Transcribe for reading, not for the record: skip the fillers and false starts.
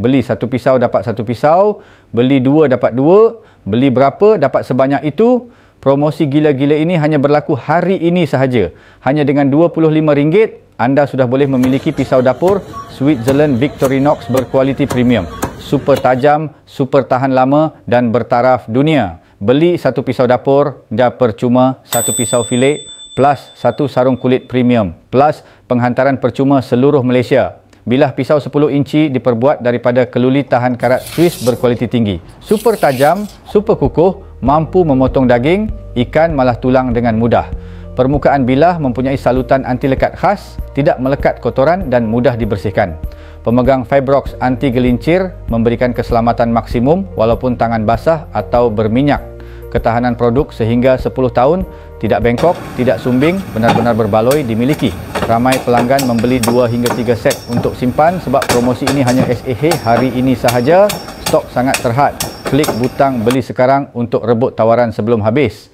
Beli satu pisau dapat satu pisau, beli dua dapat dua, beli berapa dapat sebanyak itu. Promosi gila-gila ini hanya berlaku hari ini sahaja. Hanya dengan RM25, anda sudah boleh memiliki pisau dapur Switzerland Victorinox berkualiti premium. Super tajam, super tahan lama dan bertaraf dunia. Beli satu pisau dapur, dah percuma satu pisau filet plus satu sarung kulit premium plus penghantaran percuma seluruh Malaysia. Bilah pisau 10 inci diperbuat daripada keluli tahan karat Swiss berkualiti tinggi. Super tajam, super kukuh, mampu memotong daging, ikan malah tulang dengan mudah. Permukaan bilah mempunyai salutan anti lekat khas, tidak melekat kotoran dan mudah dibersihkan. Pemegang Fibrox anti gelincir memberikan keselamatan maksimum walaupun tangan basah atau berminyak. Ketahanan produk sehingga 10 tahun, tidak bengkok, tidak sumbing, benar-benar berbaloi dimiliki. Ramai pelanggan membeli 2 hingga 3 set untuk simpan sebab promosi ini hanya SAH hari ini sahaja. Stok sangat terhad. Klik butang beli sekarang untuk rebut tawaran sebelum habis.